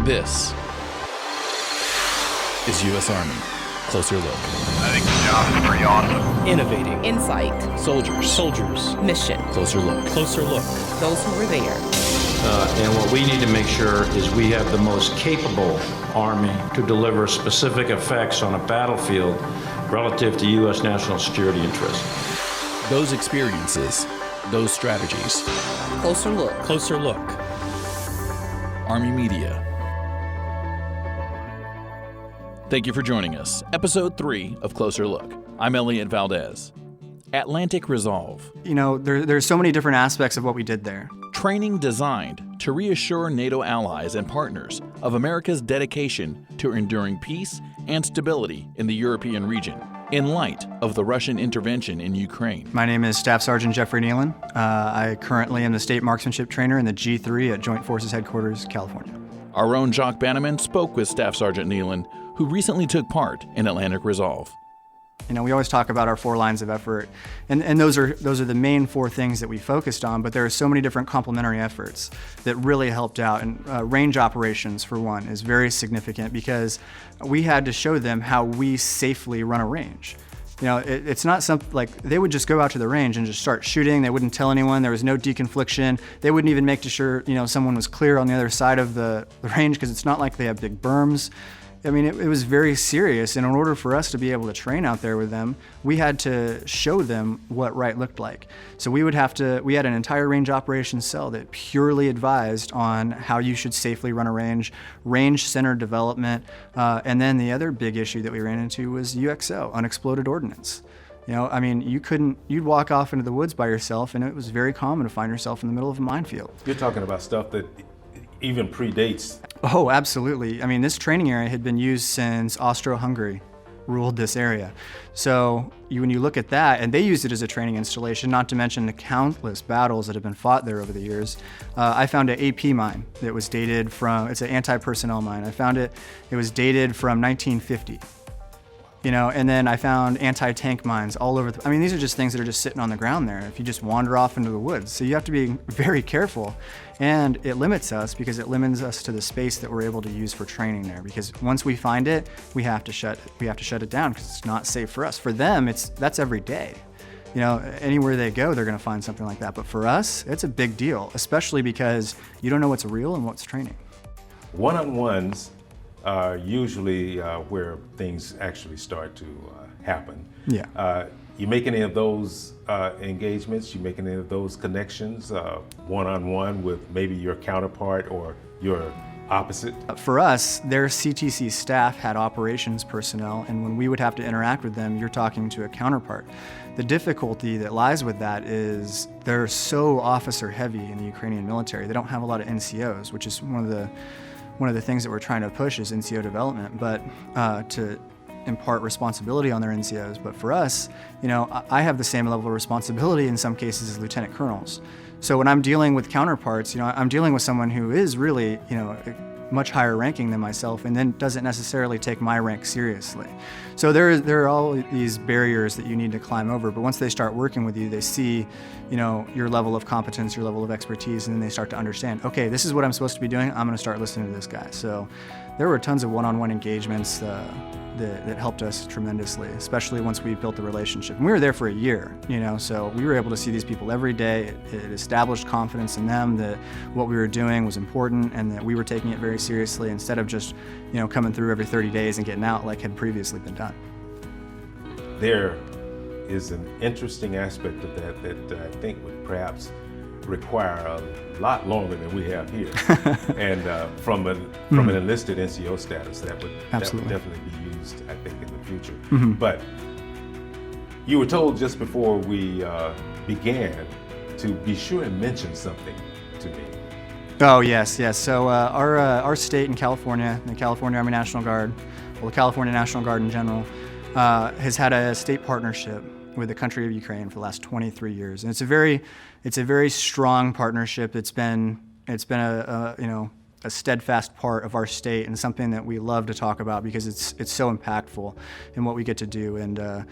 This is U.S. Army. Closer Look. I think the job is pretty awesome. Innovating. Insight. Soldiers. Mission. Closer Look. Closer look. Those who were there. And what we need to make sure is we have the most capable Army to deliver specific effects on a battlefield relative to U.S. national security interests. Those experiences, those strategies. Closer look. Closer look. Army Media. Thank you for joining us. Episode 3 of Closer Look. I'm Elliot Valdez. Atlantic Resolve. You know, there's so many different aspects of what we did there. Training designed to reassure NATO allies and partners of America's dedication to enduring peace and stability in the European region in light of the Russian intervention in Ukraine. My name is Staff Sergeant Jeffrey Nealon. I currently am the State Marksmanship Trainer in the G3 at Joint Forces Headquarters, California. Our own Jacques Banneman spoke with Staff Sergeant Nealon, who recently took part in Atlantic Resolve. You know, we always talk about our 4 lines of effort, and those are the main 4 things that we focused on, but there are so many different complementary efforts that really helped out. And range operations, for one, is very significant because we had to show them how we safely run a range. You know, it's not something like they would just go out to the range and just start shooting. They wouldn't tell anyone. There was no deconfliction. They wouldn't even make sure, someone was clear on the other side of the range, because it's not like they have big berms. I mean, it was very serious, and in order for us to be able to train out there with them, we had to show them what right looked like. So we had an entire range operations cell that purely advised on how you should safely run a range-centered development, and then the other big issue that we ran into was UXO, unexploded ordnance. You know, I mean, you'd walk off into the woods by yourself, and it was very common to find yourself in the middle of a minefield. You're talking about stuff that even predates. Oh, absolutely. I mean, this training area had been used since Austro-Hungary ruled this area. So when you look at that, and they used it as a training installation, not to mention the countless battles that have been fought there over the years. I found an AP mine that was dated from, it's an anti-personnel mine. I found it was dated from 1950. And then I found anti-tank mines all over. These are just things that are just sitting on the ground there if you just wander off into the woods. So you have to be very careful. And it limits us because it limits us to the space that we're able to use for training there. Because once we find it, we have to shut it down because it's not safe for us. For them, that's every day. Anywhere they go, they're going to find something like that. But for us, it's a big deal, especially because you don't know what's real and what's training. One-on-ones are usually where things actually start to happen. Yeah. You make any of those engagements, you make any of those connections one-on-one with maybe your counterpart or your opposite? For us, their CTC staff had operations personnel, and when we would have to interact with them, you're talking to a counterpart. The difficulty that lies with that is they're so officer heavy in the Ukrainian military. They don't have a lot of NCOs, which is one of the things that we're trying to push is NCO development, but to impart responsibility on their NCOs. But for us, I have the same level of responsibility in some cases as lieutenant colonels. So when I'm dealing with counterparts, I'm dealing with someone who is really, much higher ranking than myself, and then doesn't necessarily take my rank seriously. So there are all these barriers that you need to climb over, but once they start working with you, they see, your level of competence, your level of expertise, and then they start to understand, okay, this is what I'm supposed to be doing, I'm gonna start listening to this guy. So there were tons of one-on-one engagements that helped us tremendously, especially once we built the relationship. And we were there for a year, so we were able to see these people every day. It established confidence in them that what we were doing was important and that we were taking it very seriously instead of just, coming through every 30 days and getting out like had previously been done. There is an interesting aspect of that I think would perhaps require a lot longer than we have here. And from an enlisted NCO status, that would definitely be used, I think, in the future. Mm-hmm. But you were told just before we began to be sure and mention something to me. Oh, yes. So our state in California, the California Army National Guard, well, the California National Guard in general, has had a state partnership with the country of Ukraine for the last 23 years, and it's a very strong partnership. It's been a steadfast part of our state and something that we love to talk about because it's so impactful in what we get to do. And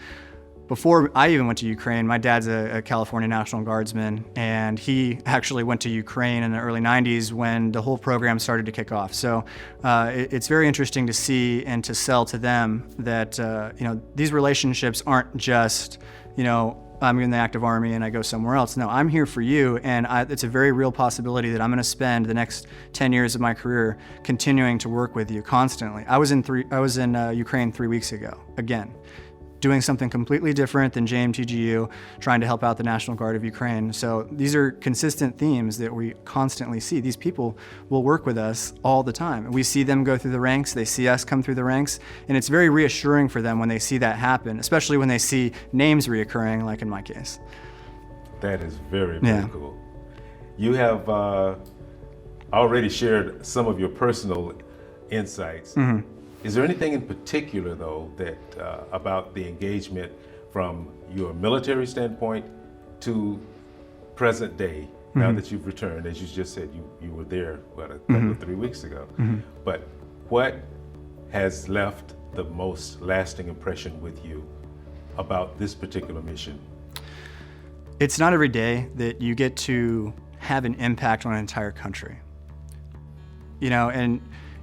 before I even went to Ukraine, my dad's a California National Guardsman, and he actually went to Ukraine in the early 90s when the whole program started to kick off. So it's very interesting to see and to sell to them that these relationships aren't just, I'm in the active army and I go somewhere else. No, I'm here for you, and it's a very real possibility that I'm going to spend the next 10 years of my career continuing to work with you constantly. I was in Ukraine 3 weeks ago, again, doing something completely different than JMTGU, trying to help out the National Guard of Ukraine. So these are consistent themes that we constantly see. These people will work with us all the time. We see them go through the ranks, they see us come through the ranks, and it's very reassuring for them when they see that happen, especially when they see names reoccurring, like in my case. That is very, very cool. You have already shared some of your personal insights. Mm-hmm. Is there anything in particular, though, that about the engagement from your military standpoint to present day, now that you've returned? As you just said, you were there, a couple of 3 weeks ago. Mm-hmm. But what has left the most lasting impression with you about this particular mission? It's not every day that you get to have an impact on an entire country.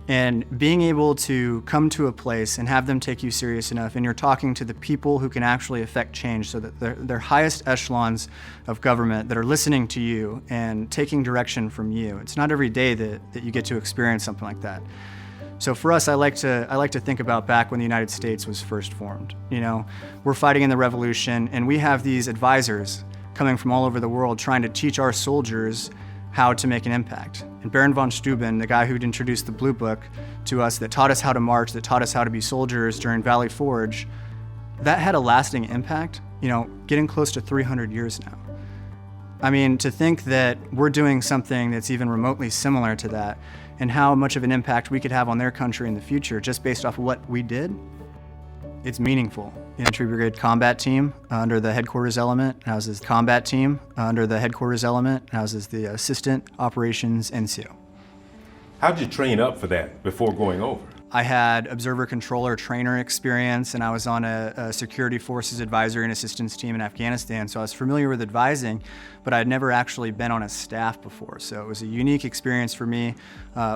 And being able to come to a place and have them take you serious enough, and you're talking to the people who can actually affect change, so that they're highest echelons of government that are listening to you and taking direction from you. It's not every day that you get to experience something like that. So for us, I like to think about back when the United States was first formed. We're fighting in the revolution, and we have these advisors coming from all over the world trying to teach our soldiers how to make an impact. And Baron von Steuben, the guy who'd introduced the Blue Book to us, that taught us how to march, that taught us how to be soldiers during Valley Forge, that had a lasting impact, getting close to 300 years now. I mean, to think that we're doing something that's even remotely similar to that, and how much of an impact we could have on their country in the future just based off of what we did, it's meaningful. The Infantry Brigade Combat Team under the Headquarters Element houses the Combat Team under the Headquarters Element houses the Assistant Operations NCO. How did you train up for that before going over? I had observer controller trainer experience, and I was on a security forces advisory and assistance team in Afghanistan, so I was familiar with advising, but I'd never actually been on a staff before, so it was a unique experience for me.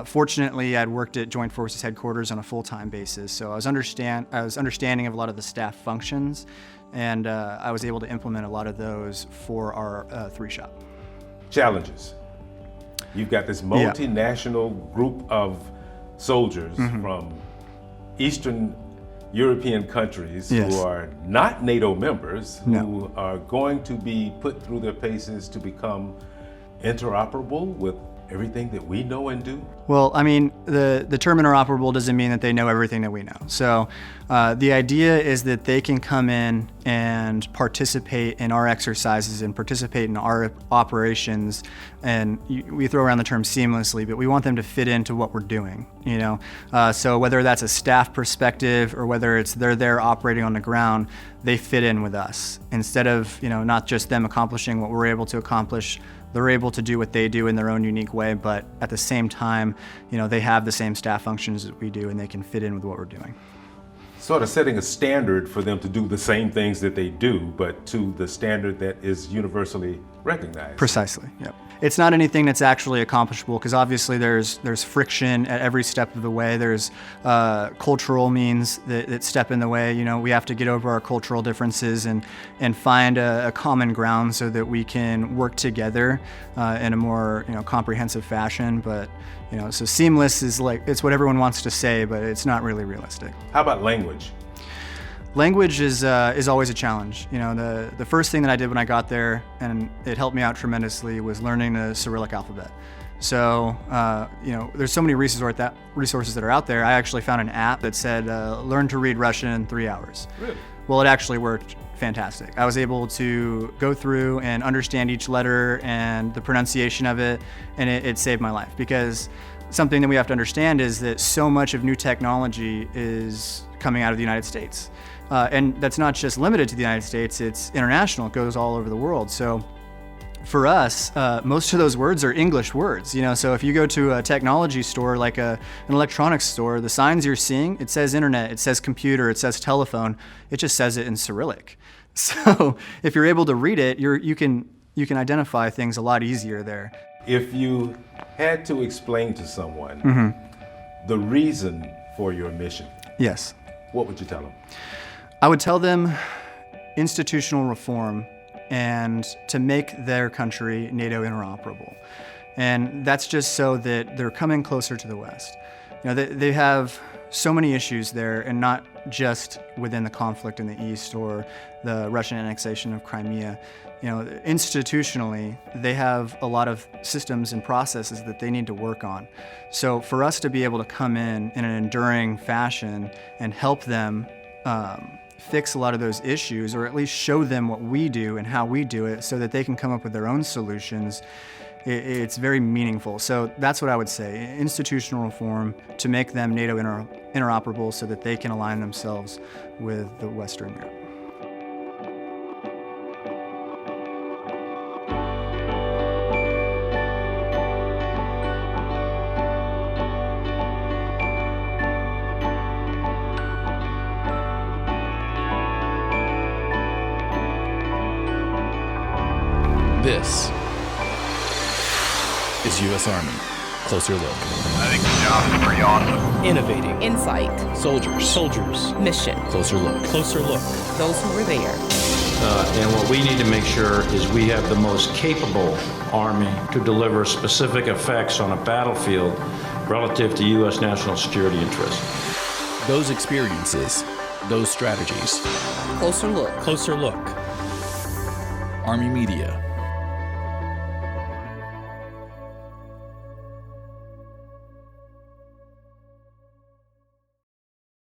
Fortunately, I'd worked at Joint Forces Headquarters on a full-time basis, so I was understanding of a lot of the staff functions, and I was able to implement a lot of those for our 3-shop. Challenges. You've got this multinational group of soldiers from Eastern European countries who are not NATO members, who are going to be put through their paces to become interoperable with everything that we know and do? Well, I mean, the term interoperable doesn't mean that they know everything that we know. So the idea is that they can come in and participate in our exercises and participate in our operations, and we throw around the term seamlessly, but we want them to fit into what we're doing, So whether that's a staff perspective or whether it's they're there operating on the ground, they fit in with us. Instead of, not just them accomplishing what we're able to accomplish, they're able to do what they do in their own unique way, but at the same time, they have the same staff functions that we do, and they can fit in with what we're doing. Sort of setting a standard for them to do the same things that they do, but to the standard that is universally recognized. Precisely, yep. It's not anything that's actually accomplishable, because obviously there's friction at every step of the way. There's cultural means that step in the way. We have to get over our cultural differences and find a common ground so that we can work together in a more comprehensive fashion. But so seamless is it's what everyone wants to say, but it's not really realistic. How about language? Language is always a challenge. The first thing that I did when I got there, and it helped me out tremendously, was learning the Cyrillic alphabet. So, there's so many resources that are out there. I actually found an app that said, learn to read Russian in 3 hours. Really? Well, it actually worked fantastic. I was able to go through and understand each letter and the pronunciation of it, and it saved my life, because something that we have to understand is that so much of new technology is coming out of the United States. And that's not just limited to the United States, it's international, it goes all over the world. So for us, most of those words are English words, so if you go to a technology store, like an electronics store, the signs you're seeing, it says internet, it says computer, it says telephone, it just says it in Cyrillic. So if you're able to read it, you can identify things a lot easier there. If you had to explain to someone the reason for your mission, Yes. what would you tell them? I would tell them institutional reform and to make their country NATO interoperable. And that's just so that they're coming closer to the West. You know, they have so many issues there, and not just within the conflict in the East or the Russian annexation of Crimea. You know, institutionally, they have a lot of systems and processes that they need to work on. So for us to be able to come in an enduring fashion and help them fix a lot of those issues, or at least show them what we do and how we do it so that they can come up with their own solutions, it's very meaningful. So that's what I would say, institutional reform to make them NATO interoperable so that they can align themselves with the Western Europe. This is U.S. Army. Closer look. I think the job is pretty awesome. Innovating. Insight. Soldiers. Mission. Closer look. Closer look. Those who were there. And what we need to make sure is we have the most capable Army to deliver specific effects on a battlefield relative to U.S. national security interests. Those experiences, those strategies. Closer look. Closer look. Army Media.